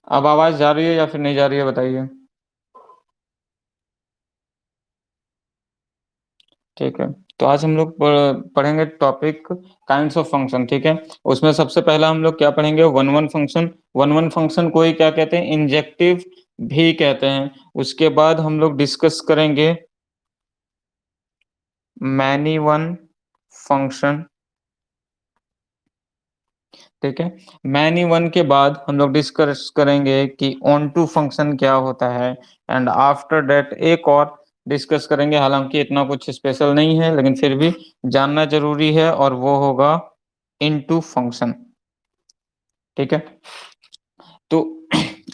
अब आवाज़ जा रही है या फिर नहीं जा रही है बताइए? ठीक है। तो आज हम लोग पढ़ेंगे टॉपिक काइंड्स ऑफ फंक्शन, ठीक है? उसमें सबसे पहला हम लोग क्या पढ़ेंगे? One one function. One one function को ही क्या कहते हैं? इंजेक्टिव भी कहते हैं। उसके बाद हम लोग डिस्कस करेंगे मैनी वन फंक्शन, ठीक है? मैनी वन के बाद हम लोग डिस्कस करेंगे कि ऑन टू फंक्शन क्या होता है, एंड आफ्टर दैट एक और डिस्कस करेंगे, हालांकि इतना कुछ स्पेशल नहीं है लेकिन फिर भी जानना जरूरी है, और वो होगा इनटू फंक्शन, ठीक है? तो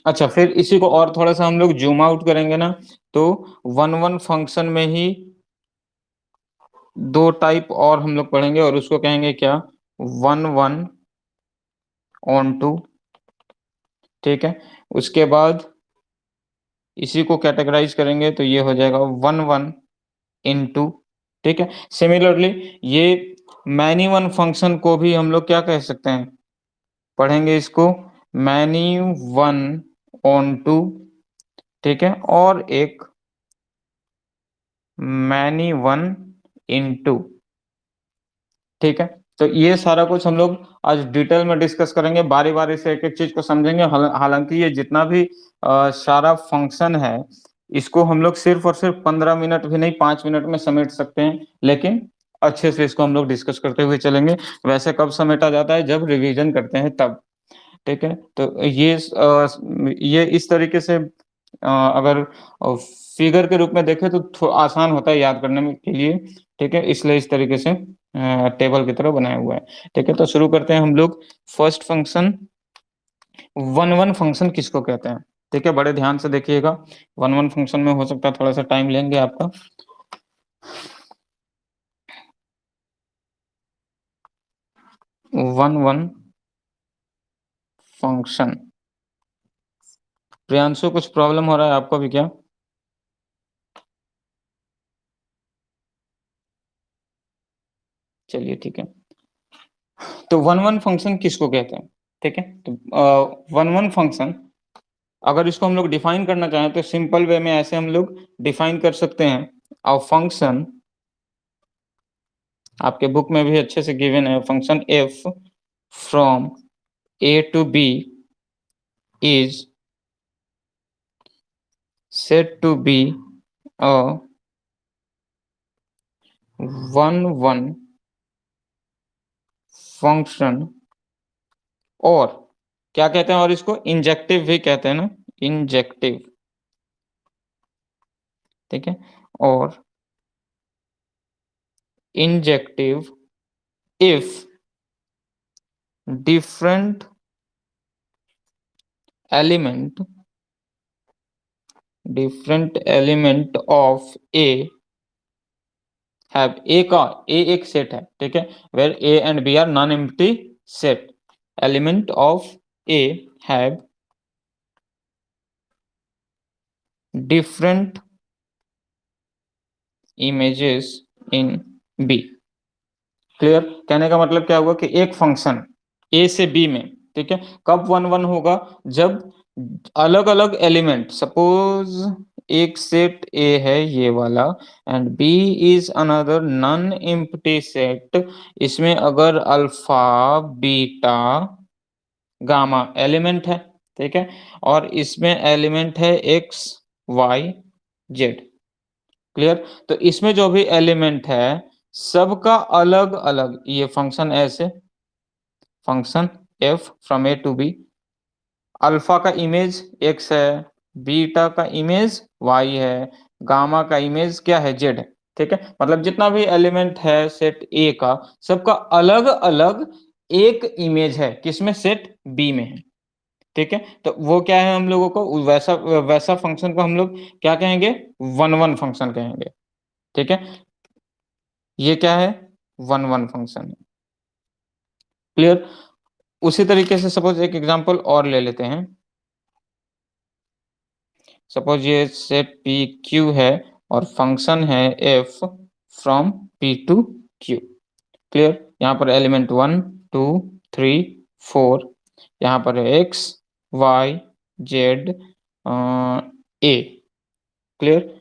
अच्छा, फिर इसी को और थोड़ा सा हम लोग जूम आउट करेंगे ना, तो वन वन फंक्शन में ही दो टाइप और हम लोग पढ़ेंगे, और उसको कहेंगे क्या? वन वन ऑन टू, ठीक है? उसके बाद इसी को कैटेगराइज करेंगे तो ये हो जाएगा वन वन इनटू, ठीक है? सिमिलरली ये मैनी वन फंक्शन को भी हम लोग क्या कह सकते हैं? पढ़ेंगे इसको मैनी वन ऑन टू, ठीक है? और एक मैनी वन इनटू, ठीक है? तो ये सारा कुछ हम लोग आज डिटेल में डिस्कस करेंगे, बारी-बारी से एक-एक चीज़ को समझेंगे। हालाँकि ये जितना भी सारा फंक्शन है, इसको हम लोग सिर्फ़ और सिर्फ़ 15 मिनट भी नहीं, 5 मिनट में समेट सकते हैं, लेकिन अच्छे से इसको हम लोग डिस्कस करते हुए चलेंगे। वैसे कब समेटा जाता है? जब रिवीजन करते हैं तब, ठीक है? तो ये इस तरीके से अगर फिगर के रूप में देखें तो आसान होता है याद करने में के लिए, ठीक है? इसलिए इस तरीके से टेबल की तरह बनाया हुआ है, ठीक है? तो शुरू करते हैं हम लोग। First function, one one function किसको कहते हैं? ठीक है, बड़े ध्यान से देखिएगा। वन वन फंक्शन में हो सकता है थोड़ा सा टाइम लेंगे आपका। वन वन फंक्शन, प्रियांशु कुछ प्रॉब्लम हो रहा है आपको भी क्या? चलिए ठीक है। तो वन वन फंक्शन किसको कहते हैं? ठीक है, तो वन वन फंक्शन अगर इसको हम लोग डिफाइन करना चाहें तो सिंपल वे में ऐसे हम लोग डिफाइन कर सकते हैं। अ फंक्शन, आपके बुक में भी अच्छे से गिवन है, function f from A to B is said to be a one one function, और क्या कहते हैं? और इसको इंजेक्टिव भी कहते हैं ना, इंजेक्टिव, ठीक है? और injective if different element of A have, A एक सेट है, ठीक है? Where A and B are non empty set, element of A have different images in B. Clear? कहने का मतलब क्या हुआ कि एक फंक्शन ए से बी में, ठीक है, कब वन वन होगा? जब अलग अलग एलिमेंट, सपोज एक सेट ए है ये वाला, and B is another non empty set, इसमें अगर अल्फा बीटा गामा एलिमेंट है, ठीक है, और इसमें एलिमेंट है एक्स वाई जेड। क्लियर? तो इसमें जो भी एलिमेंट है सबका अलग अलग, ये फंक्शन ऐसे, function f from A to B, alpha का इमेज एक्स है, बीटा का इमेज वाई है, गामा का इमेज क्या है? जेड है, ठीक है? मतलब जितना भी एलिमेंट है सेट ए का, सबका अलग अलग एक इमेज है, किसमें? सेट बी में है, ठीक है? तो वो क्या है, हम लोगों को वैसा वैसा फंक्शन को हम लोग क्या कहेंगे? वन वन फंक्शन कहेंगे, ठीक है? ये क्या है? वन वन फंक्शन है। क्लियर? उसी तरीके से सपोज एक एग्जांपल और ले लेते हैं। सपोज ये सेट पी क्यू है और फंक्शन है f from P to Q. Clear? यहाँ पर element one two three four, यहाँ पर है x y z A. Clear,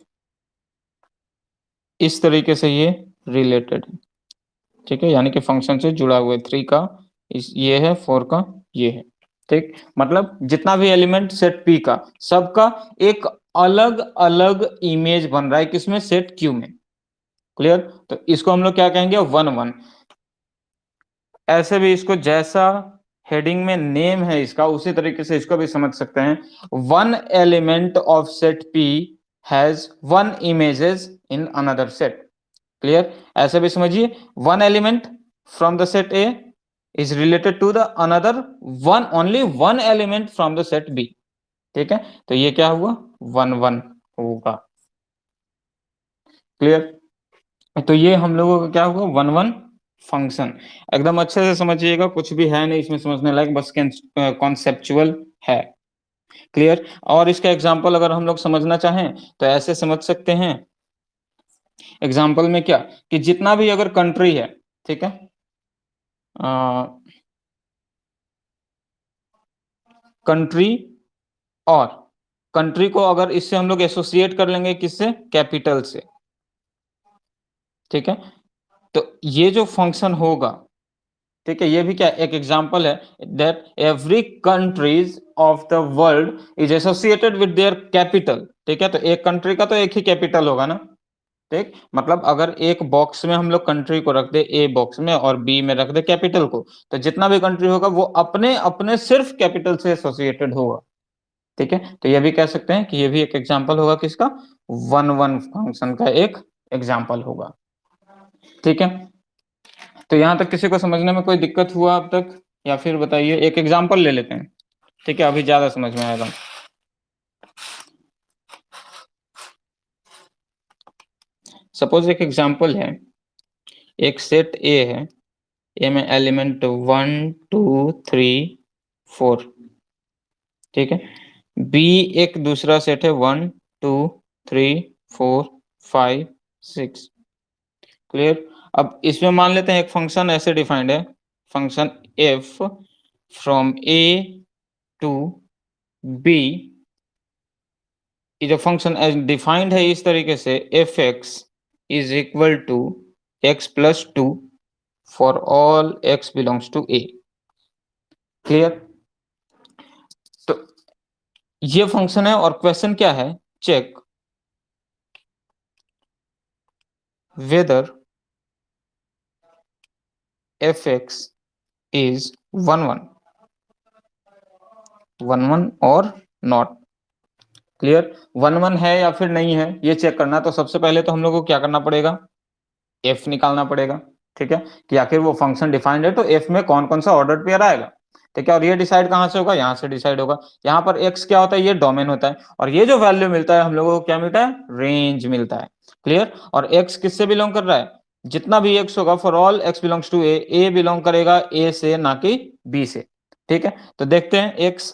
इस तरीके से ये रिलेटेड है, ठीक है, यानी कि फंक्शन से जुड़ा हुआ है। 3 का ये है, 4 का ये है, ठीक। मतलब जितना भी एलिमेंट सेट पी का, सबका एक अलग अलग इमेज बन रहा है किसमें, सेट क्यू में। क्लियर, तो इसको हम लोग क्या कहेंगे, 1 1। ऐसे भी इसको जैसा हेडिंग में नेम है इसका, उसी तरीके से इसको भी समझ सकते हैं। One element of set P has one images in another set. Clear, ऐसे भी समझिए, one element from the set A is related to the another one, only one element from the set B। ठीक है, तो ये क्या हुआ, 1 1 होगा। क्लियर, तो ये हम लोगों का क्या हुआ, 1 1 फंक्शन। एकदम अच्छे से समझिएगा, कुछ भी है नहीं इसमें समझने लायक, बस कॉन्सेप्चुअल है। क्लियर, और इसका एग्जांपल अगर हम लोग समझना चाहें तो ऐसे समझ सकते हैं। एग्जांपल में क्या, कि जितना भी अगर कंट्री है, ठीक है, कंट्री, और कंट्री को अगर इससे हम लोग एसोसिएट कर लेंगे, किससे, कैपिटल से, ठीक है, तो ये जो फंक्शन होगा, ठीक है, ये भी क्या एक एग्जांपल है, that every countries of the world is associated with their capital. ठीक है, तो एक कंट्री का तो एक ही कैपिटल होगा ना, ठीक। मतलब अगर एक बॉक्स में हम लोग कंट्री को रख दे, ए बॉक्स में, और बी में रख दे कैपिटल को, तो जितना भी कंट्री होगा वो अपने अपने सिर्फ कैपिटल से एसोसिएटेड होगा। ठीक है, तो ये भी कह सकते हैं कि ये भी एक एग्जांपल होगा किसका, 1 1 फंक्शन का एक एग्जांपल होगा। ठीक है, तो यहां तक किसी को समझने में कोई दिक्कत हुआ अब तक, या फिर बताइए, एक एग्जांपल ले लेते हैं, ठीक है, अभी ज्यादा समझ में आएगा। सपोज एक एग्जांपल है, एक सेट ए है, ए में एलिमेंट 1 2 3 4, ठीक है। बी एक दूसरा सेट है, 1 2 3 4 5 6। क्लियर, अब इसमें मान लेते हैं एक फंक्शन ऐसे डिफाइंड है, function f from A to B जो फंक्शन डिफाइंड है इस तरीके से, f x is equal to x plus two for all x belongs to A. Clear, तो ये फंक्शन है, और क्वेश्चन क्या है, check whether f x is 1 1 1 1 और नॉट। क्लियर, 1 1 है या फिर नहीं है, ये चेक करना। तो सबसे पहले तो हम लोग को क्या करना पड़ेगा, एफ निकालना पड़ेगा। ठीक है, कि आखिर वो फंक्शन डिफाइंड है तो एफ में कौन कौन सा ऑर्डर पेयर आएगा। ठीक है, और ये डिसाइड कहां से होगा, यहां से डिसाइड होगा। यहाँ पर एक्स क्या होता है, ये डोमेन होता है, और ये जो वैल्यू मिलता है हम लोगों को क्या मिलता है, रेंज मिलता है। क्लियर, और एक्स किससे बिलोंग कर रहा है, जितना भी एक्स होगा for all x belongs to A, A belong करेगा ए से, ना कि बी से। ठीक है, तो देखते हैं एक्स,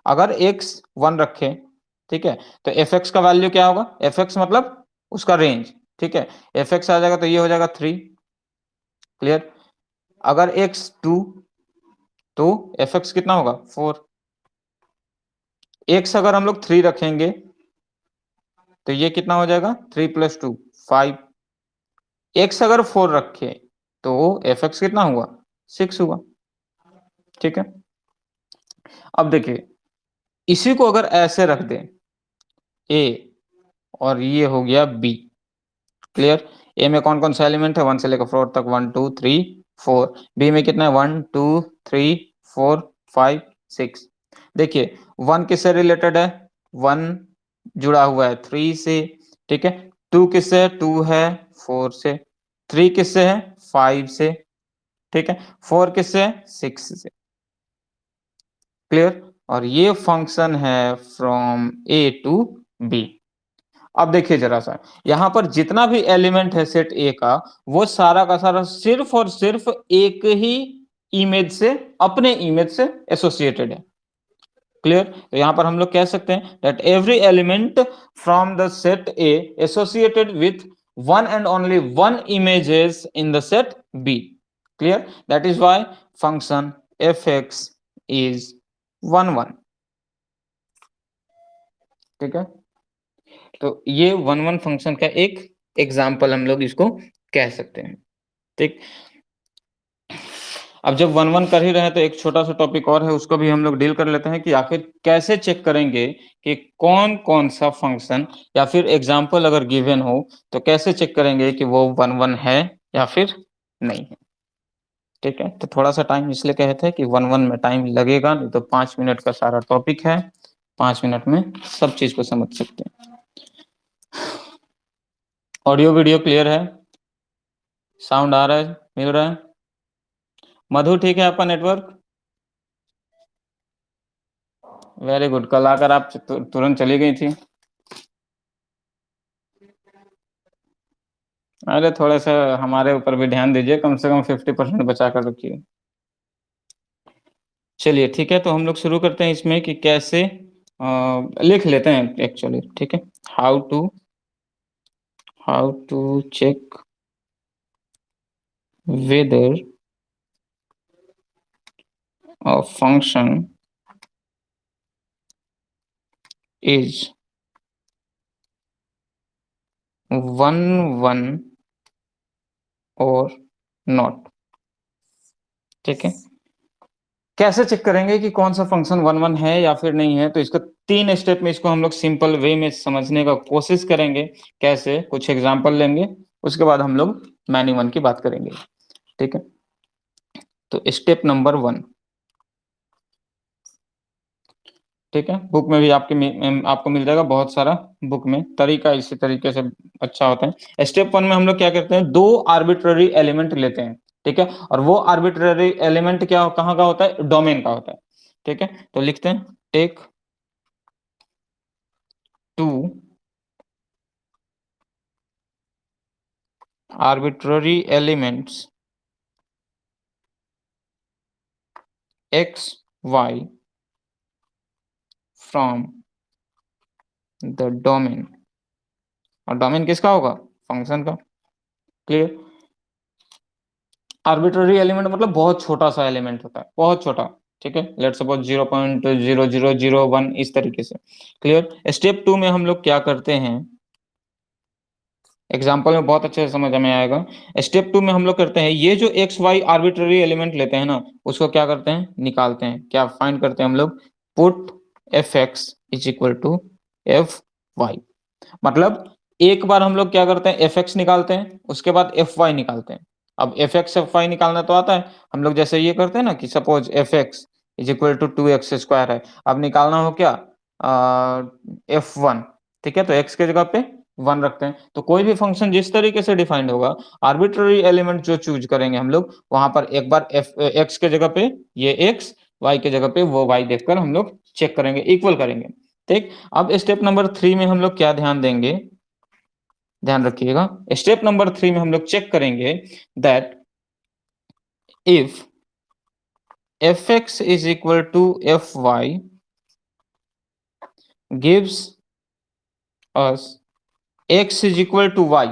अगर एक्स 1 रखे, ठीक है, तो एफ एक्स का वैल्यू क्या होगा, एफ एक्स मतलब उसका रेंज। ठीक है, एफ एक्स आ जाएगा तो ये हो जाएगा 3। क्लियर, अगर एक्स 2, तो एफ एक्स कितना होगा, 4। एक्स अगर हम लोग 3 रखेंगे तो ये कितना हो जाएगा, 3 + 2 5। एक्स अगर 4 रखे तो एफ एक्स कितना हुआ, 6 हुआ। ठीक है, अब देखिए, इसी को अगर ऐसे रख दें, ए और ये हो गया बी। क्लियर, ए में कौन कौन सा एलिमेंट है, 1 से लेकर 4 तक, 1 2 3 4। बी में कितना है, 1 2 3 4 5 6। देखिए 1 किससे रिलेटेड है, 1 जुड़ा हुआ है 3 से। ठीक है, 2 किससे है, 2 है 4 से। 3 किससे है, 5 से। ठीक है, 4 किससे है, 6 से। क्लियर, और ये फंक्शन है फ्रॉम ए टू बी। अब देखिए जरा सा, यहां पर जितना भी एलिमेंट है सेट ए का, वो सारा का सारा सिर्फ और सिर्फ एक ही इमेज से, अपने इमेज से एसोसिएटेड है। क्लियर, तो यहां पर हम लोग कह सकते हैं that every element from the set A associated with one and only one images in the set B. Clear, that is why function f x is 1 1। ठीक है, तो ये वन वन फंक्शन का एक एग्जाम्पल हम लोग इसको कह सकते हैं। ठीक, अब जब वन वन कर ही रहे हैं तो एक छोटा सा टॉपिक और है, उसको भी हम लोग डील कर लेते हैं कि आखिर कैसे चेक करेंगे कि कौन कौन सा फंक्शन या फिर एग्जाम्पल अगर गिवन हो तो कैसे चेक करेंगे कि वो वन वन है या फिर नहीं है। ठीक है, तो थोड़ा सा टाइम इसलिए कहते हैं कि वन वन में टाइम लगेगा, नहीं तो 5 मिनट का सारा टॉपिक है, 5 मिनट में सब चीज को समझ सकते हैं। ऑडियो वीडियो क्लियर है, साउंड आ रहा है, मिल रहा है? मधु ठीक है आपका नेटवर्क? वेरी गुड, कल आकर आप तुरंत चली गई थी। अरे थोड़ा सा हमारे ऊपर भी ध्यान दीजिए, कम से कम 50% बचा कर रखिए। चलिए ठीक है, तो हम लोग शुरू करते हैं इसमें कि कैसे लिख लेते हैं एक्चुअली। ठीक है, how to check whether a function is one one or not। ठीक है, कैसे चेक करेंगे कि कौन सा फंक्शन वन वन है या फिर नहीं है, तो इसको 3 स्टेप में इसको हम लोग सिंपल वे में समझने का कोशिश करेंगे। कैसे, कुछ एग्जांपल लेंगे, उसके बाद हम लोग मैनी वन की बात करेंगे। ठीक है, तो स्टेप नंबर 1। ठीक है, बुक में भी आपको मिल जाएगा बहुत सारा, बुक में तरीका इसी तरीके से अच्छा होता है। स्टेप 1 में हम लोग क्या करते हैं, 2 आर्बिट्ररी एलिमेंट लेते हैं। ठीक है, और वो आर्बिट्ररी एलिमेंट क्या कहाँ का होता है, डोमेन का होता है। ठीक है, तो लिखते हैं take 2 arbitrary elements x y from the domain। और डोमेन किसका होगा, फंक्शन का। क्लियर, आर्बिट्ररी एलिमेंट मतलब बहुत छोटा सा एलिमेंट होता है, बहुत छोटा। ठीक है, लेट्स सपोज 0.0001 इस तरीके से। क्लियर, स्टेप 2 में हम लोग क्या करते हैं, एग्जाम्पल में बहुत अच्छे से समझ में आएगा। स्टेप 2 में हम लोग करते हैं, ये जो एक्स वाई आर्बिट्ररी एलिमेंट लेते हैं ना, उसको क्या करते हैं, निकालते हैं। क्या फाइंड करते हैं हम लोग, put f x is equal to f y. मतलब एक बार हम लोग क्या करते हैं, एफ एक्स निकालते हैं, उसके बाद एफ वाई निकालते हैं। अब एफ एक्स एफ वाई निकालना तो आता है, हम लोग जैसे ये करते हैं ना कि suppose f x is equal to 2x² है, अब निकालना हो क्या, एफ वन। ठीक है, तो एक्स के जगह पे 1 रखते हैं। तो कोई भी फंक्शन जिस तरीके से डिफाइंड होगा, आर्बिट्ररी एलिमेंट जो चूज करेंगे हम लोग, वहां पर एक बार एफ एक्स के जगह पे ये एक्स, वाई के जगह पे वो वाई देखकर हम लोग चेक करेंगे, इक्वल करेंगे। ठीक, अब स्टेप नंबर 3 में हम लोग क्या ध्यान देंगे, ध्यान रखिएगा। स्टेप नंबर 3 में हम लोग चेक करेंगे that if f x is equal to f y gives us x is equal to y.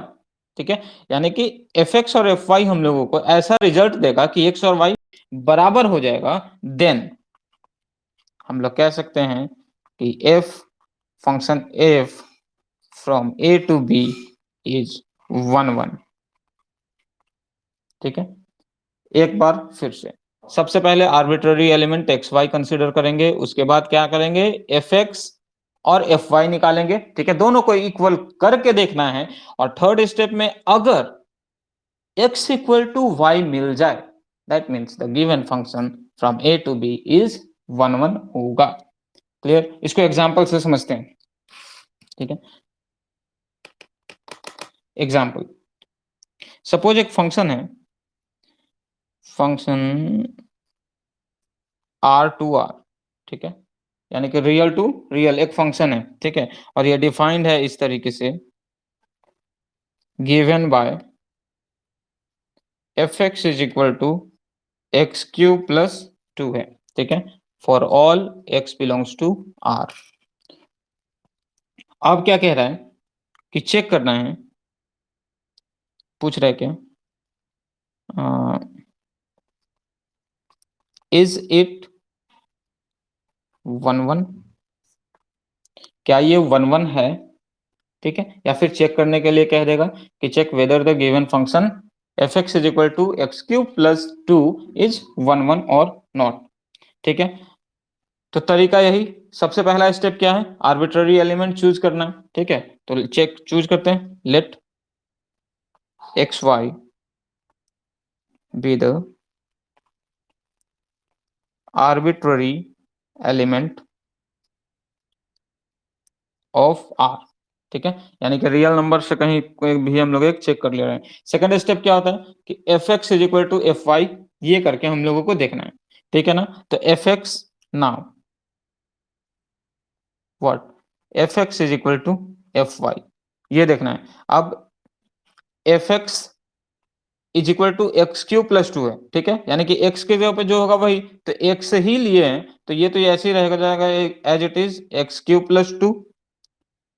ठीक है, यानी कि एफ एक्स और एफ वाई हम लोगों को ऐसा रिजल्ट देगा कि एक्स और वाई बराबर हो जाएगा, देन हम लोग कह सकते हैं कि f function f from A to B is one one. ठीक है, एक बार फिर से, सबसे पहले arbitrary element x y consider करेंगे, उसके बाद क्या करेंगे, एफ एक्स और एफ वाई निकालेंगे। ठीक है, दोनों को इक्वल करके देखना है। और थर्ड स्टेप में अगर x इक्वल टू वाई मिल जाए, that means the given function from A to B is one one होगा। क्लियर, इसको एग्जाम्पल से समझते हैं। ठीक है, एग्जाम्पल, सपोज एक फंक्शन है, फंक्शन R2R। ठीक है, यानी कि रियल टू रियल एक फंक्शन है। ठीक है, और ये डिफाइंड है इस तरीके से, given by f x is equal to x cube plus 2 है। ठीक है, for all x belongs to R. अब क्या कह रहा है कि चेक करना है, पूछ रहा है क्या, इज इट वन वन। क्या ये 1 1 है, ठीक है, या फिर चेक करने के लिए कह देगा कि check whether the given function fx is equal to x cube plus 2 is 1 1 और नॉट, ठीक है। तो तरीका यही, सबसे पहला स्टेप क्या है, आर्बिट्ररी एलिमेंट चूज करना, ठीक है। तो चेक चूज करते हैं, let x y be the arbitrary element of R, ठीक है, यानी कि रियल नंबर से कहीं कोई भी हम लोग एक चेक कर ले रहे हैं। सेकंड स्टेप क्या होता है कि f x is equal to f y, ये करके हम लोगों को देखना है, ठीक है ना। तो f x now what, f x is equal to f y, ये देखना है। अब f x is equal to x cube plus 2 है, ठीक है, यानी कि एक्स के जगह पे जो होगा वही, तो एक्स ही लिए हैं तो ये तो ऐसे ही रहेगा जाएगा as it is x cube plus 2,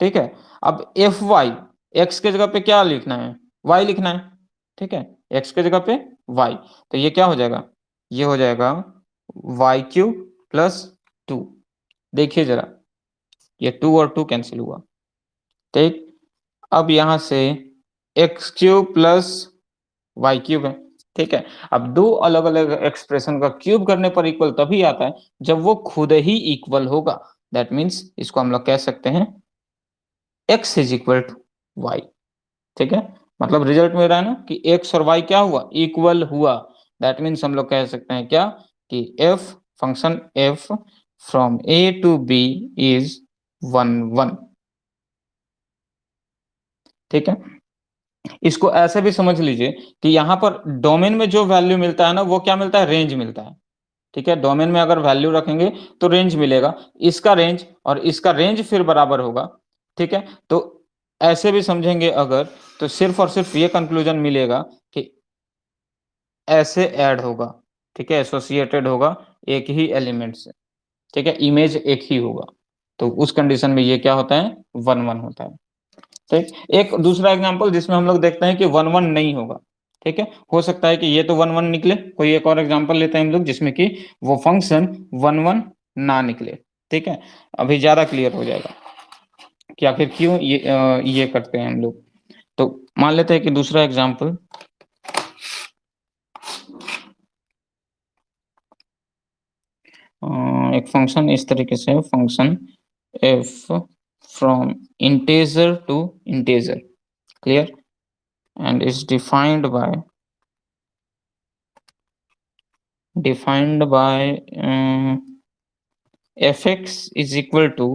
ठीक है। अब एफ वाई, एक्स के जगह पे क्या लिखना है, वाई लिखना है, ठीक है, एक्स के जगह पे वाई, तो ये क्या हो जाएगा, ये हो जाएगा वाई क्यूब प्लस 2। देखिए जरा, ये 2 और 2 कैंसिल हुआ, ठीक। अब यहां से x cube plus y cube है, ठीक है। अब दो अलग अलग एक्सप्रेशन का क्यूब करने पर इक्वल तभी आता है जब वो खुद ही इक्वल होगा, दैट मीन्स इसको हम लोग कह सकते हैं x is equal to y, ठीक है। मतलब रिजल्ट में रहा है ना कि x और y क्या हुआ, इक्वल हुआ, दैट मीन्स हम लोग कह सकते हैं क्या कि f function f from a to b is 1 1, ठीक है। इसको ऐसे भी समझ लीजिए कि यहाँ पर डोमेन में जो वैल्यू मिलता है ना वो क्या मिलता है, रेंज मिलता है, ठीक है। डोमेन में अगर वैल्यू रखेंगे तो रेंज मिलेगा, इसका रेंज और इसका रेंज फिर बराबर होगा, ठीक है। तो ऐसे भी समझेंगे अगर, तो सिर्फ और सिर्फ ये कंक्लूजन मिलेगा कि ऐसे ऐड होगा, ठीक है, एसोसिएटेड होगा एक ही एलिमेंट से, ठीक है, इमेज एक ही होगा, तो उस कंडीशन में ये क्या होता है, 1 1 होता है, ठीक। एक दूसरा एग्जांपल जिसमें हम लोग देखते हैं कि 1 1 नहीं होगा, ठीक है, हो सकता है कि ये तो 1 1 निकले, कोई एक और एग्जांपल लेते हैं हम लोग जिसमें कि वो फंक्शन 1 1 ना निकले, ठीक है। अभी ज्यादा क्लियर हो जाएगा कि आखिर क्यों ये करते हैं हम लोग। तो मान लेते हैं कि दूसरा एग्जांपल, एक फंक्शन इस तरीके से, function f from integer to integer, clear, and is defined by fx is equal to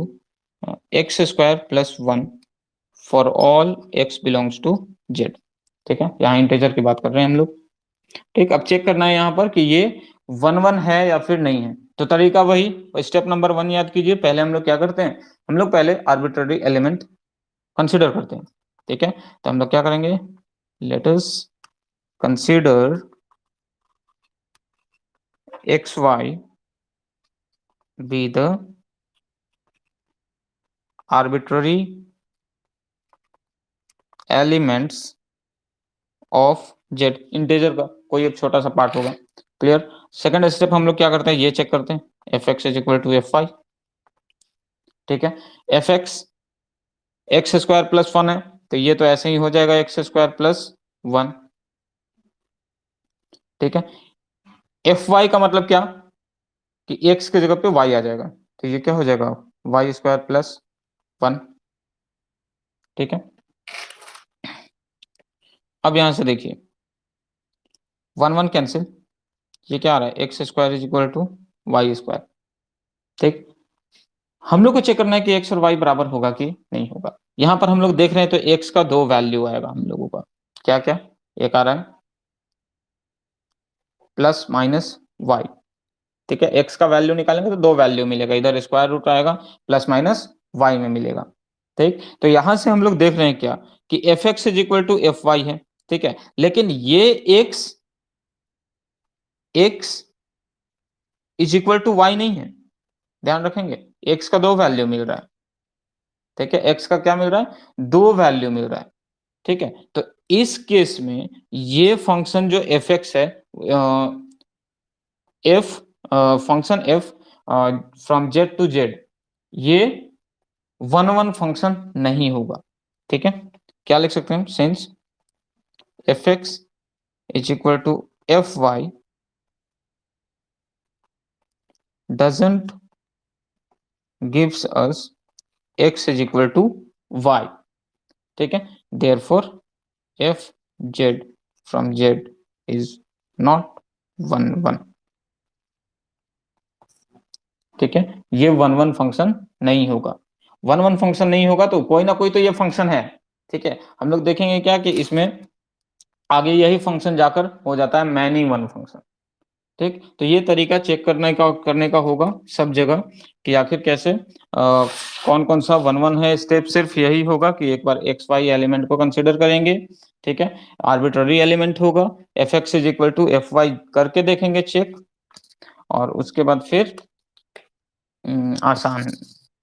x square plus 1 for all x belongs to z, ठीक है, यहाँ इंटेजर की बात कर रहे हैं हम लोग, ठीक। अब चेक करना है यहाँ पर कि ये 1 1 है या फिर नहीं है, तो तरीका वही, स्टेप नंबर 1 याद कीजिए, पहले हम लोग क्या करते हैं, हम लोग पहले आर्बिट्ररी एलिमेंट कंसिडर करते हैं, ठीक है। तो हम लोग क्या करेंगे, let us consider x y be the arbitrary elements of z, integer का कोई एक छोटा सा पार्ट होगा, क्लियर। सेकंड स्टेप हम लोग क्या करते हैं, ये चेक करते हैं f x is equal to f y, ठीक है। F x x square plus 1 है, तो ये तो ऐसे ही हो जाएगा एक्स स्क्वायर प्लस 1, ठीक है। एफ वाई का मतलब क्या कि एक्स की जगह पे वाई आ जाएगा, तो ये क्या हो जाएगा, वाई स्क्वायर प्लस 1, ठीक है। अब यहां से देखिए 1 1 कैंसिल, ये क्या आ रहा है, x square is equal to y square, ठीक। हम लोग को चेक करना है कि एक्स और वाई बराबर होगा कि नहीं होगा। यहां पर हम लोग देख रहे हैं तो एक्स का दो वैल्यू आएगा हम लोगों का, क्या क्या, एक आ रहा है प्लस माइनस वाई, ठीक है। एक्स का वैल्यू निकालेंगे तो दो वैल्यू मिलेगा, इधर स्क्वायर रूट आएगा प्लस माइनस वाई में मिलेगा, ठीक। तो यहां से हम लोग देख रहे हैं क्या कि f x is equal to f y है, ठीक है, लेकिन ये x x is equal to y नहीं है, ध्यान रखेंगे, एक्स का दो वैल्यू मिल रहा है, ठीक है, एक्स का क्या मिल रहा है, दो वैल्यू मिल रहा है, ठीक है। तो इस केस में ये फंक्शन जो एफ एक्स है, f function f from z to z, ये वन वन फंक्शन नहीं होगा। ठीक है, क्या लिख सकते हैं हम, since f x is equal to f y doesn't gives us x is equal to y. ठीक है, therefore f z from z is not one one. ठीक है, ये वन वन फंक्शन नहीं होगा। वन वन फंक्शन नहीं होगा तो कोई ना कोई तो ये फंक्शन है। ठीक है, हम लोग देखेंगे क्या कि इसमें आगे यही फंक्शन जाकर हो जाता है मैनी वन फंक्शन। ठीक, तो ये तरीका चेक करने का होगा सब जगह कि आखिर कैसे कौन कौन सा वन वन है। स्टेप सिर्फ यही होगा कि एक बार एक्स वाई एलिमेंट को कंसिडर करेंगे। ठीक है, आर्बिट्ररी एलिमेंट होगा, f x is equal to f y करके देखेंगे चेक, और उसके बाद फिर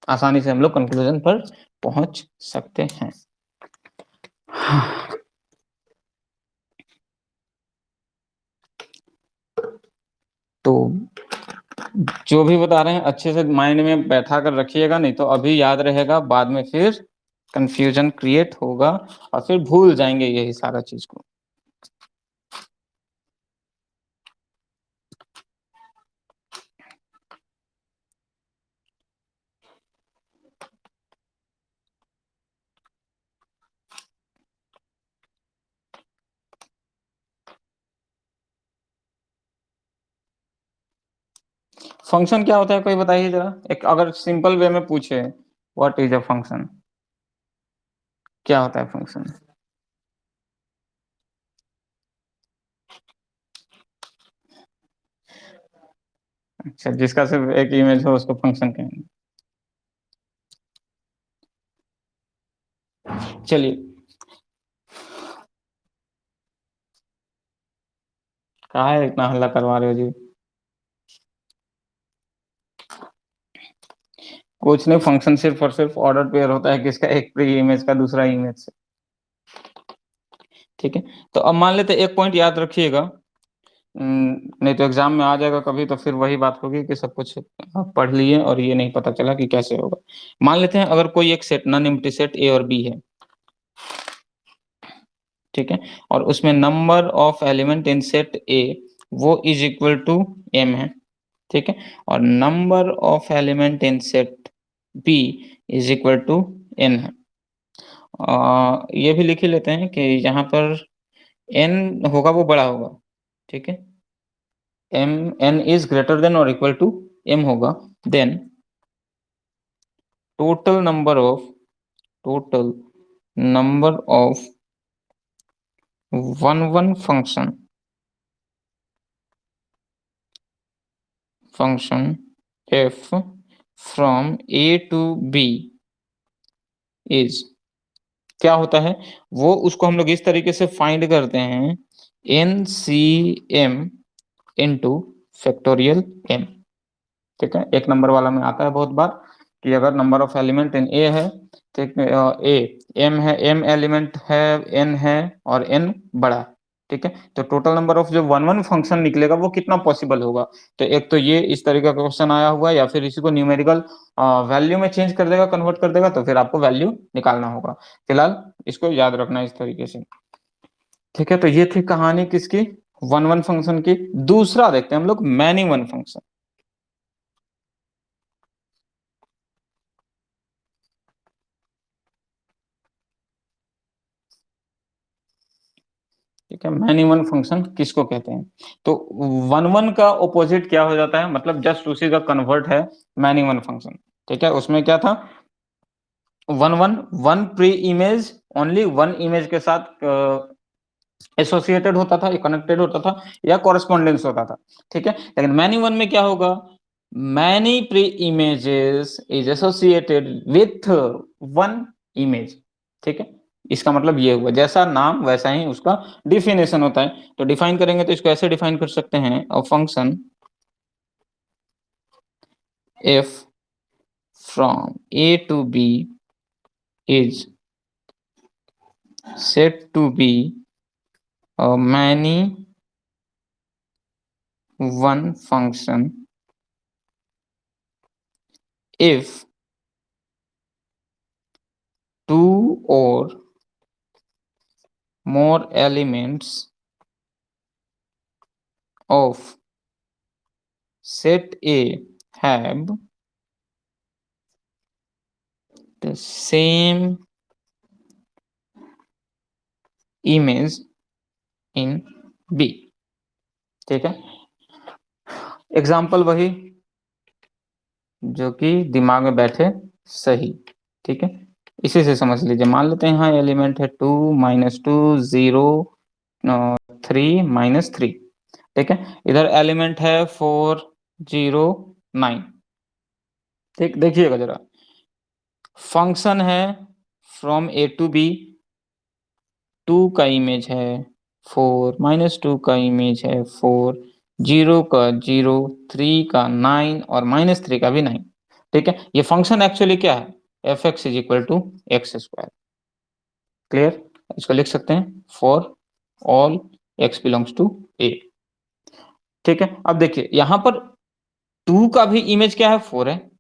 आसानी से हम लोग कंक्लूजन पर पहुंच सकते हैं। तो जो भी बता रहे हैं अच्छे से माइंड में बैठा कर रखिएगा, नहीं तो अभी याद रहेगा, बाद में फिर कंफ्यूजन क्रिएट होगा और फिर भूल जाएंगे यही सारा चीज को। फंक्शन क्या होता है कोई बताइए जरा, एक अगर सिंपल वे में पूछे व्हाट इज अ फंक्शन, क्या होता है फंक्शन? अच्छा, जिसका सिर्फ एक इमेज हो उसको फंक्शन कहेंगे। चलिए, कहा है इतना हल्ला करवा रहे हो जी? कुछ नहीं, फंक्शन सिर्फ और सिर्फ ऑर्डर पेयर होता है किसका, एक प्री इमेज का दूसरा इमेज से। ठीक है, तो अब मान लेते एक पॉइंट याद रखिएगा, नहीं तो एग्जाम में आ जाएगा कभी तो फिर वही बात होगी कि सब कुछ आप पढ़ लिए और ये नहीं पता चला कि कैसे होगा। मान लेते हैं अगर कोई एक set non empty set A और बी है। ठीक है, और उसमें number of element in set A वो इज इक्वल टू एम है। ठीक है, और number of element in set B is equal to n है। ये भी लिख ही लेते हैं कि यहाँ पर एन होगा वो बड़ा होगा। ठीक है, m n is greater than और इक्वल टू एम होगा, then total total number of one one function f from a to b is, क्या होता है वो, उसको हम लोग इस तरीके से फाइंड करते हैं, n C m into factorial m. ठीक है, एक नंबर वाला में आता है बहुत बार कि अगर नंबर ऑफ एलिमेंट इन ए है, ठीक है, ए एम है, एम एलिमेंट है, एन है और एन बड़ा। ठीक है, तो टोटल नंबर ऑफ जो वन वन फंक्शन निकलेगा वो कितना पॉसिबल होगा। तो एक तो ये इस तरीके का क्वेश्चन आया हुआ है, या फिर इसी को न्यूमेरिकल वैल्यू में चेंज कर देगा, कन्वर्ट कर देगा, तो फिर आपको वैल्यू निकालना होगा। फिलहाल इसको याद रखना इस तरीके से। ठीक है, तो ये थी कहानी किसकी, वन वन फंक्शन की। दूसरा देखते हैं हम लोग मैनी वन फंक्शन। ठीक है, मैनी वन फंक्शन किसको कहते हैं? तो वन वन का ऑपोजिट क्या हो जाता है, मतलब जस्ट उसी का कन्वर्ट है मैनी वन फंक्शन। ठीक है, उसमें क्या था, one one one pre image, only one image के साथ एसोसिएटेड होता था, कनेक्टेड होता था या कॉरेस्पॉन्डेंस होता था। ठीक है, लेकिन मैनी वन में क्या होगा, many pre images is associated with one image. ठीक है, इसका मतलब ये हुआ, जैसा नाम वैसा ही उसका डिफिनेशन होता है। तो डिफाइन करेंगे तो इसको ऐसे डिफाइन कर सकते हैं, a function f from A to B is said to be a many one function if 2 or more elements of set A have the same image in B। ठीक है, एग्जाम्पल वही जो कि दिमाग में बैठे सही। ठीक है, इसी से समझ लीजिए। मान लेते हैं यहाँ एलिमेंट है 2 -2 0 3 -3। ठीक है, इधर एलिमेंट है 4 0 9। ठीक, देखिएगा जरा, फंक्शन है फ्रॉम ए टू बी, 2 का इमेज है 4, -2 का इमेज है 4, 0 का 0, 3 का 9 और -3 का भी 9। ठीक है, ये फंक्शन एक्चुअली क्या है, F x is equal to X square. Clear, इसको लिख सकते हैं for all x belongs to A. ठीक है, अब देखिए यहाँ पर 2 का भी इमेज क्या है 4 है,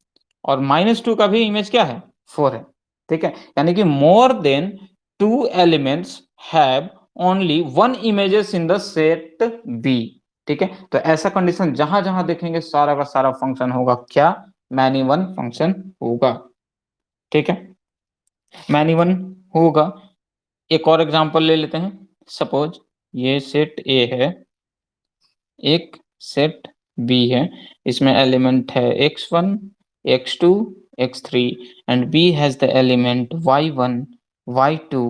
और -2 का भी इमेज क्या है 4 है। ठीक है, यानी कि more than 2 elements have only 1 images in the set B. ठीक है, तो ऐसा कंडीशन जहां जहां देखेंगे सारा का सारा फंक्शन होगा क्या, मैनी वन फंक्शन होगा। ठीक है, मैनी वन होगा। एक और एग्जांपल ले लेते हैं। सपोज ये सेट ए है, एक सेट बी है, इसमें एलिमेंट है x1 x2 x3 and b has the element y1 y2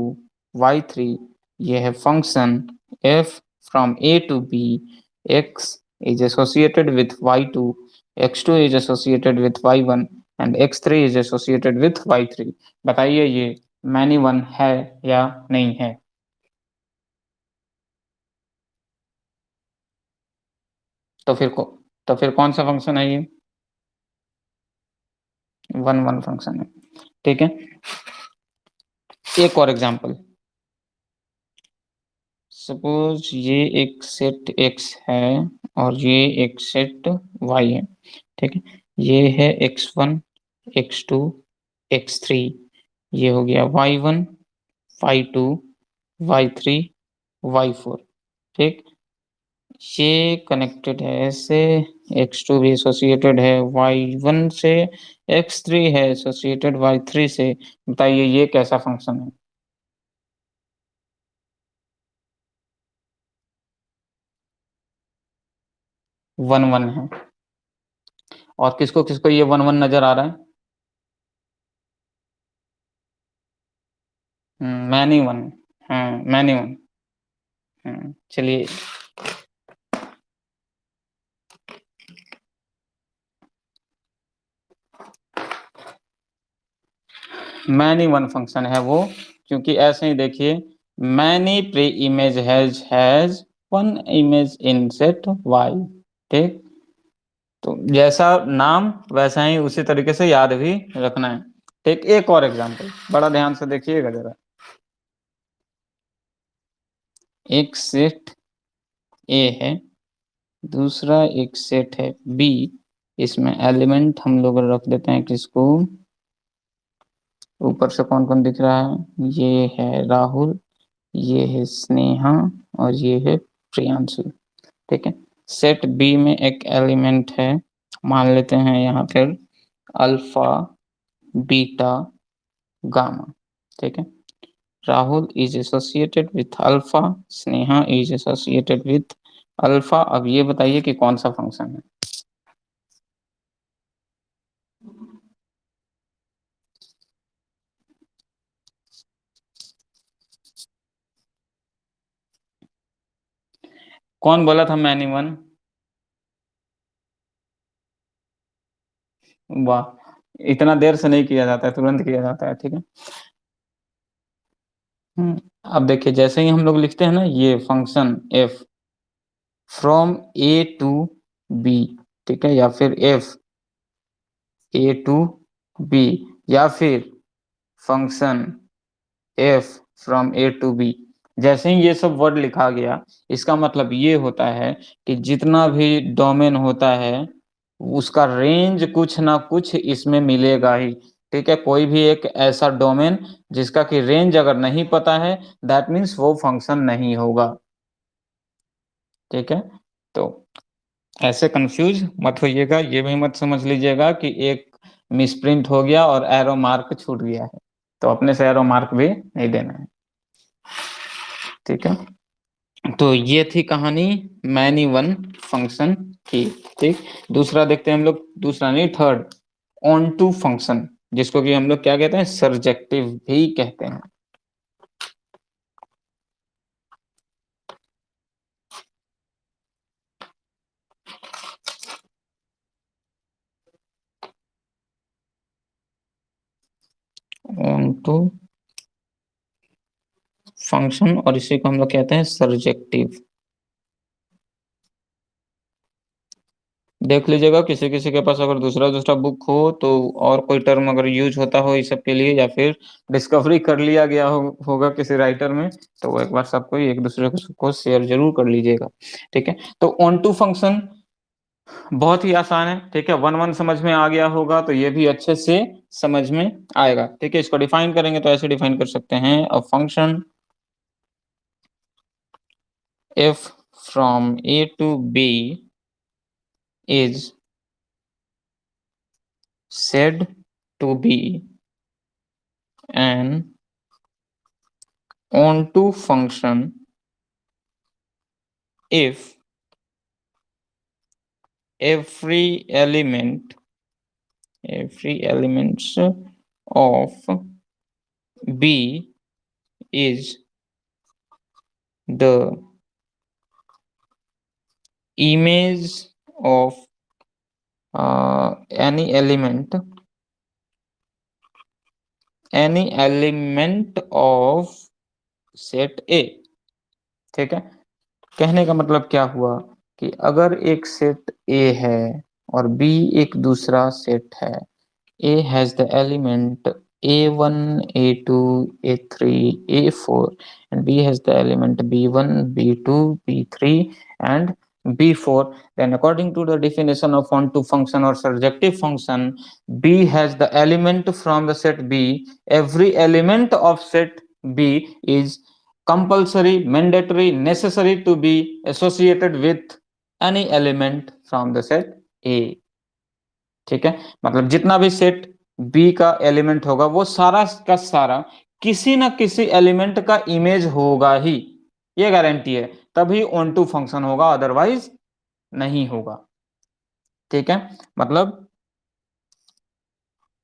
y3। ये है function f from a to b, x is associated with y2, x2 is associated with y1 and x3 is associated with y3। बताइए ये many one है या नहीं है। तो फिर को तो फिर कौन सा फंक्शन है ये, 1 1 फंक्शन है। ठीक है, एक और एग्जांपल। सपोज ये एक सेट x है और ये एक सेट y है। ठीक है, ये है x1 x2 x3, ये हो गया y1 y2 y3 y4। ठीक, ये कनेक्टेड है ऐसे, x2 भी एसोसिएटेड है y1 से, x3 है एसोसिएटेड y3 से। बताइए ये कैसा फंक्शन है। 1 1 है। और किसको किसको ये 1 1 नजर आ रहा है, मैनी वन। हाँ, मैनी वन। चलिए, मैनी वन फंक्शन है वो, क्योंकि ऐसे ही देखिए, many pre image has 1 image in set y. ठीक, तो जैसा नाम वैसा ही उसी तरीके से याद भी रखना है। ठीक, एक और एग्जांपल बड़ा ध्यान से देखिएगा जरा। एक सेट ए है, दूसरा एक सेट है बी, इसमें एलिमेंट हम लोग रख देते हैं किसको, ऊपर से कौन कौन दिख रहा है, ये है राहुल, ये है स्नेहा और ये है प्रियांशु। ठीक है, सेट बी में एक एलिमेंट है, मान लेते हैं यहाँ पर अल्फा बीटा गामा। ठीक है, Rahul is associated with alpha, Sneha is associated with alpha. अब ये बताइए कि कौन सा फंक्शन है। कौन बोला था मैनी वन, वाह, इतना देर से नहीं किया जाता है, तुरंत किया जाता है। ठीक है, अब देखिए जैसे ही हम लोग लिखते हैं ना ये function f from a to b, ठीक है, या फिर f a टू b, या फिर function f from a to b, जैसे ही ये सब वर्ड लिखा गया, इसका मतलब ये होता है कि जितना भी डोमेन होता है उसका रेंज कुछ ना कुछ इसमें मिलेगा ही। ठीक है, कोई भी एक ऐसा डोमेन जिसका कि रेंज अगर नहीं पता है, दैट मीन्स वो फंक्शन नहीं होगा। ठीक है, तो ऐसे कंफ्यूज मत होइएगा, ये भी मत समझ लीजिएगा कि एक मिसप्रिंट हो गया और एरो मार्क छूट गया है, तो अपने से एरो मार्क भी नहीं देना है। ठीक है, तो ये थी कहानी मैनी वन फंक्शन की। ठीक, दूसरा देखते हैं हम लोग, दूसरा नहीं थर्ड, ऑन टू फंक्शन, जिसको कि हम लोग क्या कहते हैं, सर्जेक्टिव भी कहते हैं। ऑन टू फंक्शन, और इसी को हम लोग कहते हैं सर्जेक्टिव। देख लीजिएगा किसी किसी के पास अगर दूसरा दूसरा बुक हो तो, और कोई टर्म अगर यूज होता हो इस सब के लिए, या फिर डिस्कवरी कर लिया गया होगा किसी राइटर में, तो वो एक बार सबको एक दूसरे को शेयर जरूर कर लीजिएगा। ठीक है, तो ऑन टू फंक्शन बहुत ही आसान है। ठीक है, वन वन समझ में आ गया होगा तो ये भी अच्छे से समझ में आएगा। ठीक है, इसको डिफाइन करेंगे तो ऐसे डिफाइन कर सकते हैं, a function if from A to B is said to be an onto function if every elements of B is the image of any element of set A। ठीक है, कहने का मतलब क्या हुआ कि अगर एक सेट A है और B एक दूसरा सेट है, A has the element A1, A2, A3, A4, and B has the element B1, B2, B3, and B4. Then, according to the definition of onto function or surjective function, B has the element from the set B. Every element of set B is compulsory, mandatory, necessary to be associated with any element from the set A। ठीक है, मतलब जितना भी set B का element होगा वो सारा का सारा किसी ना किसी एलिमेंट का इमेज होगा ही, ये गारंटी है, तभी ऑन टू फंक्शन होगा, अदरवाइज नहीं होगा। ठीक है, मतलब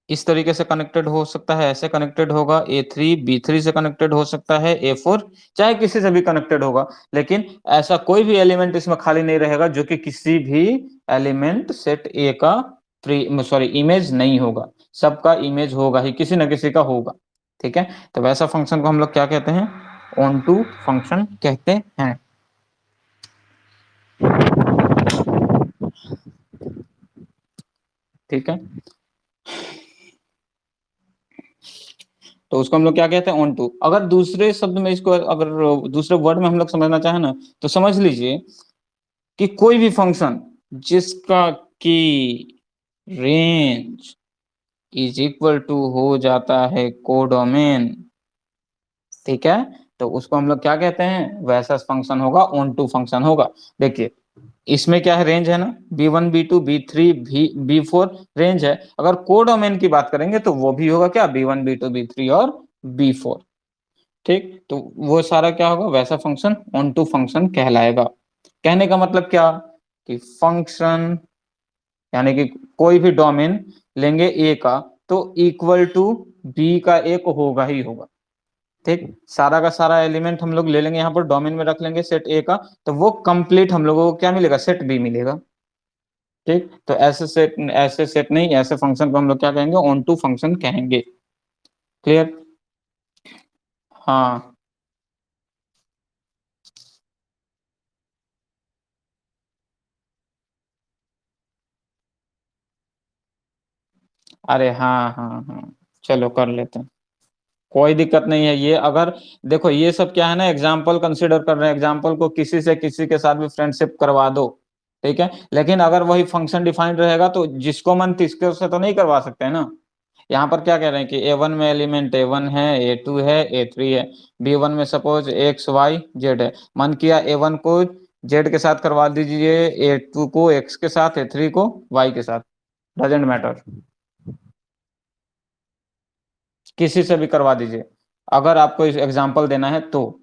इस तरीके से कनेक्टेड हो सकता है, ऐसे कनेक्टेड होगा, A3 B3 से कनेक्टेड हो सकता है, A4 चाहे किसी से भी कनेक्टेड होगा, लेकिन ऐसा कोई भी एलिमेंट इसमें खाली नहीं रहेगा जो कि किसी भी एलिमेंट सेट ए का इमेज नहीं होगा, सबका इमेज होगा ही, किसी ना किसी का होगा। ठीक है, तो वैसा फंक्शन को हम लोग क्या कहते हैं, ऑन टू फंक्शन कहते हैं। ठीक है, तो उसको हम लोग क्या कहते हैं, ऑन टू। अगर दूसरे शब्द में इसको, अगर दूसरे वर्ड में हम लोग समझना चाहें ना, तो समझ लीजिए कि कोई भी फंक्शन जिसका की रेंज इज इक्वल टू हो जाता है कोडोमेन, ठीक है, तो उसको हम लोग क्या कहते हैं, वैसा फंक्शन होगा, ऑन टू फंक्शन होगा। देखिए इसमें क्या है, रेंज है ना, B1 B2 B3 B4 range है। अगर कोडोमेन की बात करेंगे तो वो भी होगा क्या, B1 B2 B3 और B4। ठीक, तो वो सारा क्या होगा, वैसा फंक्शन ऑन टू फंक्शन कहलाएगा। कहने का मतलब क्या, कि फंक्शन यानी कि कोई भी डोमेन लेंगे ए का तो इक्वल टू बी का एक होगा ही होगा। ठीक, सारा का सारा एलिमेंट हम लोग ले लेंगे, यहाँ पर डोमेन में रख लेंगे सेट ए का, तो वो कंप्लीट हम लोगों को क्या मिलेगा, सेट बी मिलेगा। ठीक, तो ऐसे सेट नहीं, ऐसे फंक्शन को हम लोग क्या कहेंगे, ऑन टू फंक्शन कहेंगे। क्लियर? हाँ, अरे हाँ हाँ हाँ, चलो कर लेते हैं, कोई दिक्कत नहीं है। ये अगर देखो, ये सब क्या है ना, एग्जाम्पल कंसिडर कर रहे हैं, एग्जाम्पल को किसी से किसी के साथ भी फ्रेंडशिप करवा दो। ठीक है, लेकिन अगर वही फंक्शन डिफाइंड रहेगा तो जिसको मन तिसके उससे तो नहीं करवा सकते ना। यहाँ पर क्या कह रहे हैं कि A1 में एलिमेंट A1 है, A2 है, A3 है। B1 में सपोज X Y Z है। मन किया A1 को Z के साथ करवा दीजिए, A2 को X के साथ, A3 को Y के साथ, डजेंट मैटर, किसी से भी करवा दीजिए अगर आपको एग्जाम्पल देना है तो।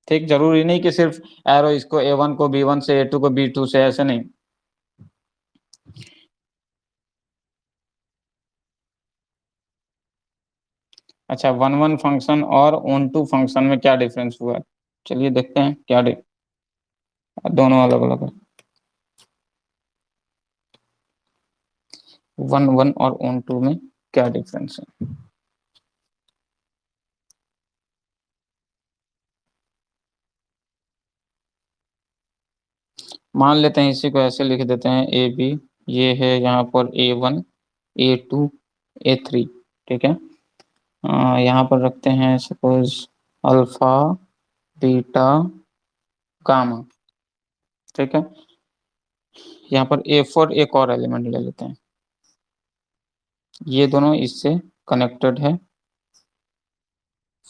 ठीक, जरूरी नहीं कि सिर्फ एरो इसको A1 को B1 से, A2 को B2 से, ऐसे नहीं। अच्छा, वन वन फंक्शन और ऑन टू फंक्शन में क्या डिफरेंस हुआ है, चलिए देखते हैं क्या दोनों अलग अलग है। वन वन और ऑन टू में क्या डिफरेंस है। मान लेते हैं इसी को ऐसे लिख देते हैं ए बी, ये है यहाँ पर A1 A2 A3, ठीक है। यहाँ पर रखते हैं सपोज अल्फा बीटा गामा, ठीक है। यहाँ पर A4 एक और एलिमेंट ले लेते हैं, ये दोनों इससे कनेक्टेड है,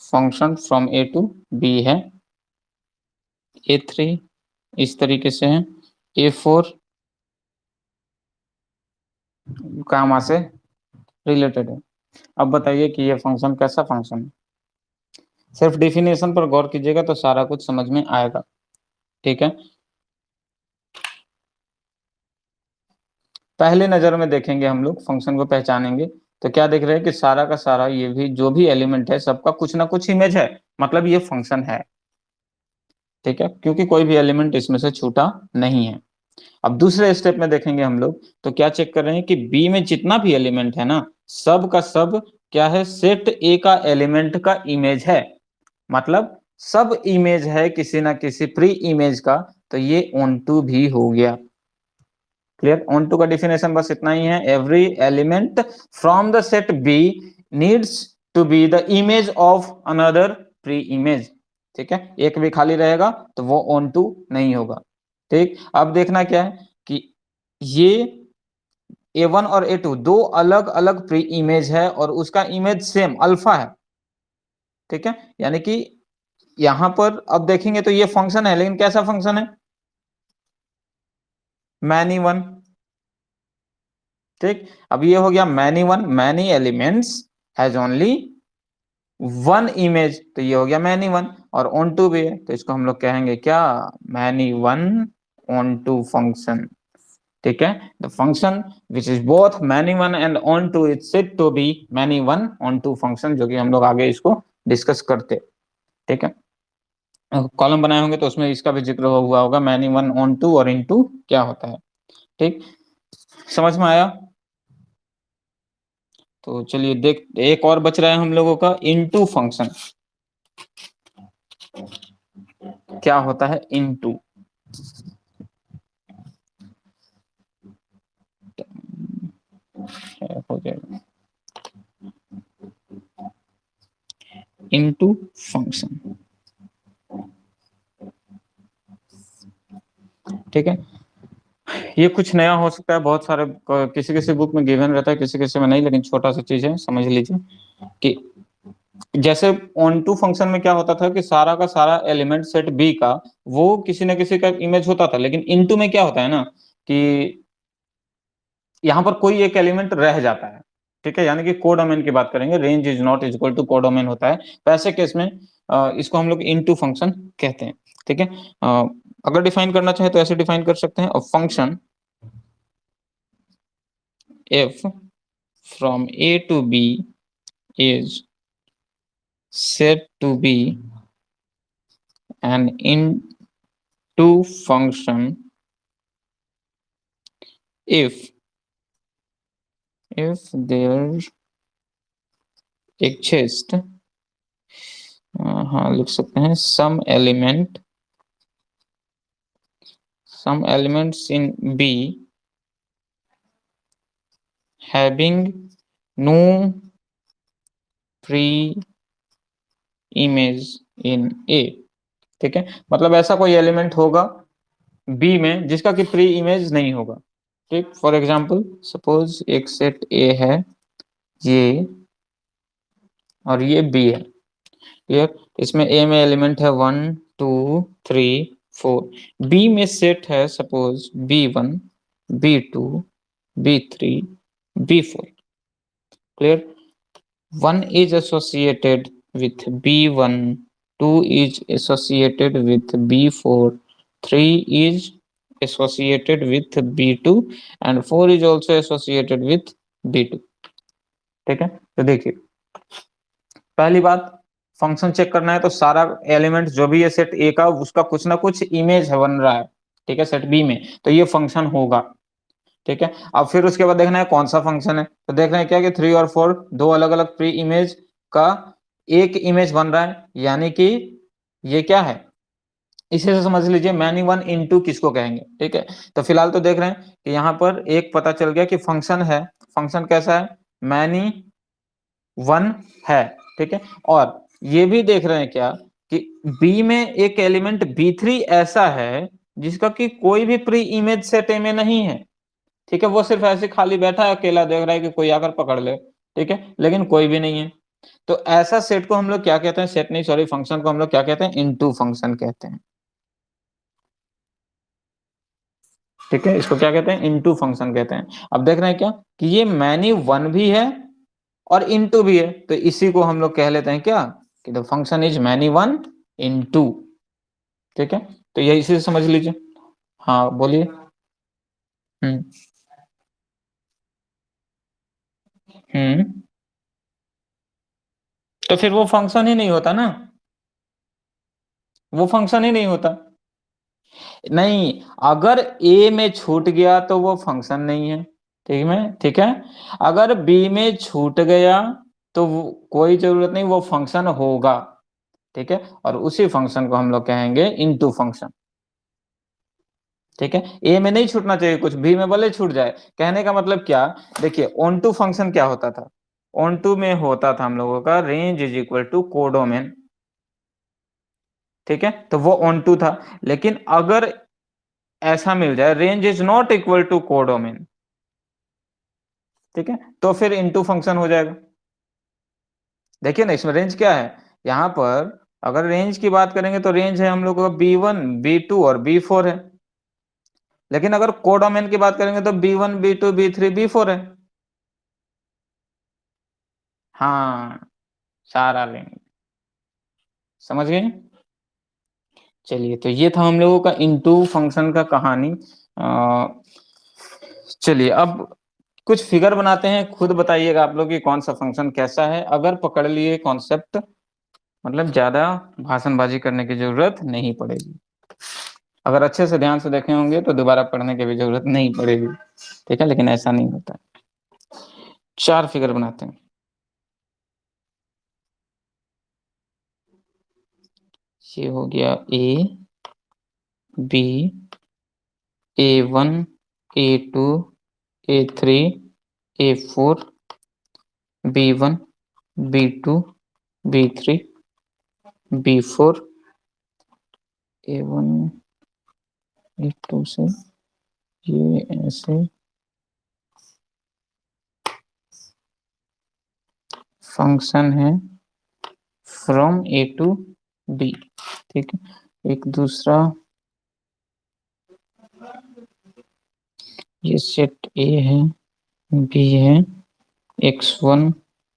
function from A to B है। A3 इस तरीके से है, A4 गामा से रिलेटेड है। अब बताइए कि ये फंक्शन कैसा फंक्शन है। सिर्फ डेफिनेशन पर गौर कीजिएगा तो सारा कुछ समझ में आएगा, ठीक है। पहले नजर में देखेंगे हम लोग, फंक्शन को पहचानेंगे तो क्या देख रहे हैं कि सारा का सारा ये भी जो भी एलिमेंट है सबका कुछ ना कुछ इमेज है, मतलब ये फंक्शन है, ठीक है, क्योंकि कोई भी एलिमेंट इसमें से छूटा नहीं है। अब दूसरे स्टेप में देखेंगे हम लोग तो क्या चेक कर रहे हैं कि बी में जितना भी एलिमेंट है ना, सब का सब क्या है, सेट ए का एलिमेंट का इमेज है, मतलब सब इमेज है किसी ना किसी प्री इमेज का, तो ये ऑन टू भी हो गया। क्लियर, ऑन टू का डिफिनेशन बस इतना ही है, every element from the set B needs to be the image of another pre image, ठीक है। एक भी खाली रहेगा तो वो ऑन टू नहीं होगा, ठीक। अब देखना क्या है कि ये A1 और A2 दो अलग अलग प्री इमेज है और उसका इमेज सेम अल्फा है, ठीक है। यानी कि यहां पर अब देखेंगे तो ये फंक्शन है, लेकिन कैसा फंक्शन है, मैनी वन, ठीक। अब ये हो गया many one, many elements has only one image, तो ये हो गया मैनी वन, और ऑन टू भी है तो इसको हम लोग कहेंगे क्या, many one onto function, ठीक है। The function which is both many one and onto is said to be many one onto function, जो कि हम लोग आगे इसको डिस्कस करते, ठीक है। कॉलम बनाए होंगे तो उसमें इसका भी जिक्र हुआ होगा, मैनी वन ऑन टू और इन टू क्या होता है, ठीक। समझ में आया। तो चलिए देख, एक और बच रहा है हम लोगों का, इनटू फंक्शन। क्या होता है इनटू, हो जाएगा इनटू फंक्शन, ठीक है। ये कुछ नया हो सकता है, बहुत सारे किसी किसी बुक में गिवन रहता है, किसी किसी में नहीं, लेकिन छोटा सा चीज है, समझ लीजिए कि जैसे ऑन टू फंक्शन में क्या होता था कि सारा का सारा एलिमेंट सेट बी का वो किसी न किसी का इमेज होता था, लेकिन इनटू में क्या होता है ना कि यहाँ पर कोई एक एलिमेंट रह जाता है, ठीक है। यानी कि कोडोमेन की बात करेंगे, range is not is equal to codomain होता है, तो ऐसे केस में इसको हम लोग इनटू फंक्शन कहते हैं, ठीक है। अगर डिफाइन करना चाहे तो ऐसे डिफाइन कर सकते हैं, और function if from A to B is said to be an into function if there exists, हाँ लिख सकते हैं, some elements in B having no pre-image in A, ठीक है। मतलब ऐसा कोई एलिमेंट होगा बी में जिसका कि प्री इमेज नहीं होगा, ठीक। फॉर एग्जाम्पल सपोज एक सेट ए है ये और ये बी है। क्लियर? इसमें ए में एलिमेंट है 1 2 3 4। बी में सेट है suppose B1 B2 B3 B4। Clear? 1 is associated with B1, 2 is associated with B4, 3 is associated with B2 and 4 is also associated with B2। ठीक है, तो देखिए पहली बात, फंक्शन चेक करना है तो सारा एलिमेंट जो भी है सेट ए का उसका कुछ ना कुछ इमेज है बन रहा है। ठीक है, सेट बी में तो ये फंक्शन होगा। ठीक है, अब फिर उसके बाद देखना है कौन सा फंक्शन है, तो देखना है क्या कि 3 और 4 दो अलग अलग प्री इमेज का एक इमेज बन रहा है, यानी कि ये क्या है, इसे से समझ लीजिए मैनी वन इनटू किसको कहेंगे। ठीक है, तो फिलहाल तो देख रहे हैं कि यहाँ पर एक पता चल गया कि फंक्शन है। फंक्शन कैसा है, मैनी वन है। ठीक है, और ये भी देख रहे हैं क्या कि बी में एक एलिमेंट B3 ऐसा है जिसका कि कोई भी प्री इमेज सेट ए में नहीं है। ठीक है, वो सिर्फ ऐसे खाली बैठा है, अकेला देख रहा है कि कोई आकर पकड़ ले। ठीक है, लेकिन कोई भी नहीं है। तो ऐसा सेट को हम लोग क्या कहते हैं, सेट नहीं सॉरी फंक्शन को हम लोग क्या कहते हैं, इनटू फंक्शन कहते हैं। ठीक है, इसको क्या कहते हैं, इनटू फंक्शन कहते हैं। अब देख रहे हैं क्या कि ये मैनी वन भी है और इनटू भी है, तो इसी को हम लोग कह लेते हैं क्या कि the function is many one into. ठीक है, तो ये इसी से समझ लीजिए। हाँ बोलिए। हम्म। हम्म, तो फिर वो फंक्शन ही नहीं होता ना, वो फंक्शन ही नहीं होता। नहीं, अगर ए में छूट गया तो वो फंक्शन नहीं है। ठीक है, अगर बी में छूट गया तो कोई जरूरत नहीं, वो फंक्शन होगा। ठीक है, और उसी फंक्शन को हम लोग कहेंगे इनटू फंक्शन। ठीक है, ए में नहीं छूटना चाहिए कुछ, बी में भले छूट जाए। कहने का मतलब क्या, देखिए ऑन टू फंक्शन क्या होता था, ऑन टू में होता था हम लोगों का range is equal to codomain. ठीक है, तो वो ऑन टू था, लेकिन अगर ऐसा मिल जाए range is not equal to codomain, ठीक है, तो फिर इनटू फंक्शन हो जाएगा। देखिए ना, इसमें रेंज क्या है, यहाँ पर अगर रेंज की बात करेंगे तो रेंज है हम लोग का B1 B2 और B4 है। लेकिन अगर कोडोमेन की बात करेंगे तो B1 B2 B3 B4 है। हाँ, सारा लेंगे। समझ गए? चलिए, तो ये था हम लोगों का इनटू फंक्शन का कहानी। चलिए अब कुछ फिगर बनाते हैं, खुद बताइएगा आप लोग कि कौन सा फंक्शन कैसा है। अगर पकड़ लिए कॉन्सेप्ट, मतलब ज्यादा भाषणबाजी करने की जरूरत नहीं पड़ेगी। अगर अच्छे से ध्यान से देखे होंगे तो दोबारा पढ़ने की भी जरूरत नहीं पड़ेगी। ठीक है, लेकिन ऐसा नहीं होता। 4 फिगर बनाते हैं। ये हो गया A B A1 A2 A3 A4 B1 B2 B3 B4 A1 A2 से ये ऐसे फंक्शन है फ्रॉम A टू B। ठीक है, एक दूसरा ये सेट A है, B है, X1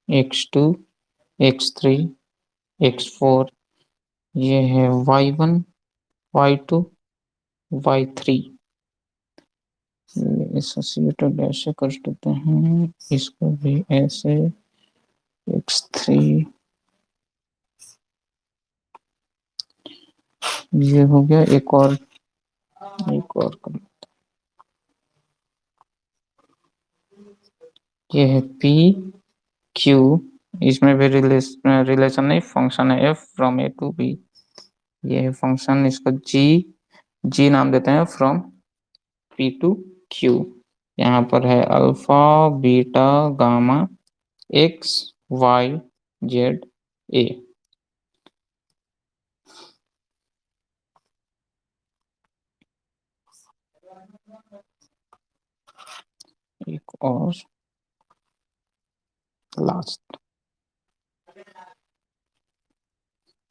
X2 X3 X4, ये है Y1 Y2 Y3। एसोसिएटेड ऐसे कर देते हैं, इसको भी ऐसे X3, ये हो गया। एक और कर, ये है P Q, इसमें भी रिलेशन नहीं, फंक्शन है F from A to B। ये है फंक्शन, इसको G नाम देते हैं फ्रॉम P टू Q। यहाँ पर है alpha beta gamma X Y Z A। एक और लास्ट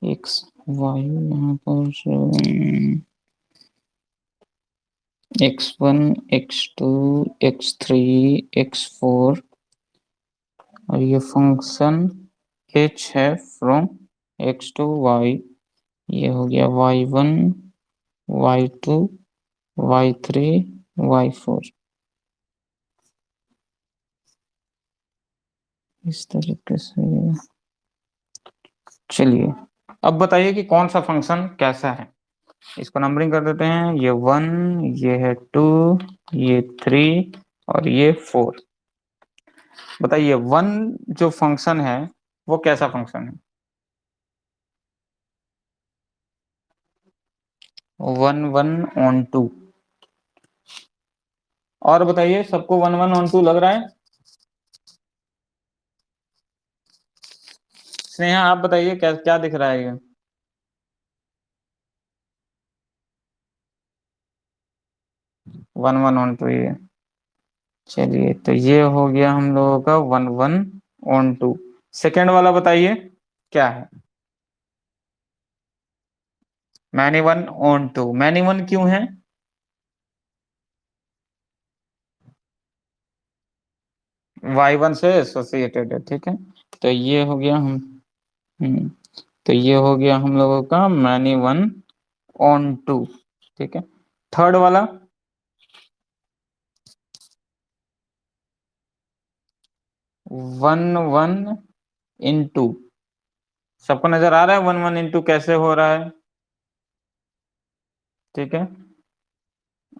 एक्स वाई यहाँ पर x1 x2 x3 x4 और ये फंक्शन h है फ्रॉम x टू y, ये हो गया y1 y2 y3 y4। इस तरीके से चलिए अब बताइए कि कौन सा फंक्शन कैसा है। इसको नंबरिंग कर देते हैं, ये 1, ये है 2, ये 3 और ये 4। बताइए 1 जो फंक्शन है वो कैसा फंक्शन है? 1 1 ऑन 2। और बताइए सबको 1 1 ऑन 2 लग रहा है? स्नेहा आप बताइए क्या क्या दिख रहा है ये? 1 1 ऑन 2 ये। चलिए तो ये हो गया हम लोगों का 1 1 ऑन 2। सेकेंड वाला बताइए क्या है? Many 1 on 2। मैनी 1 क्यों है? y1 से एसोसिएटेड है, ठीक है। तो ये हो गया हम्म, तो ये हो गया हम लोगों का मैनी 1 ऑन 2, ठीक है। थर्ड वाला 1 1 इन 2। सबको नजर आ रहा है 1 1 इन 2 कैसे हो रहा है? ठीक है।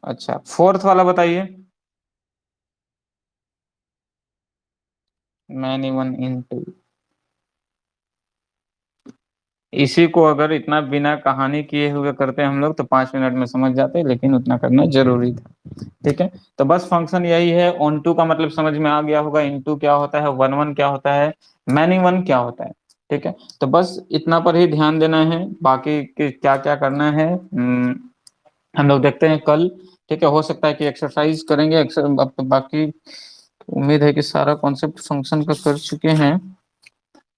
अच्छा फोर्थ वाला बताइए। मैनी 1 इन 2। इसी को अगर इतना बिना कहानी किए हुए करते हम लोग तो 5 मिनट में समझ जाते, लेकिन उतना करना जरूरी था, ठीक है। तो बस फंक्शन यही है। ऑन टू का मतलब समझ में आ गया होगा, इन टू क्या होता है, 1 1 क्या होता है, मैनी 1 क्या होता है, ठीक है। तो बस इतना पर ही ध्यान देना है, बाकी क्या क्या करना है हम लोग देखते हैं कल, ठीक है। हो सकता है कि एक्सरसाइज करेंगे, अब तो बाकी उम्मीद है कि सारा कॉन्सेप्ट फंक्शन का कर चुके हैं,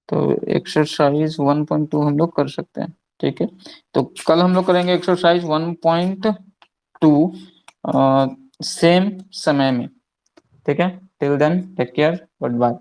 तो एक्सरसाइज 1.2 हम लोग कर सकते हैं, ठीक है। तो कल हम लोग करेंगे एक्सरसाइज 1.2 सेम समय में, ठीक है। Till then take care, good bye.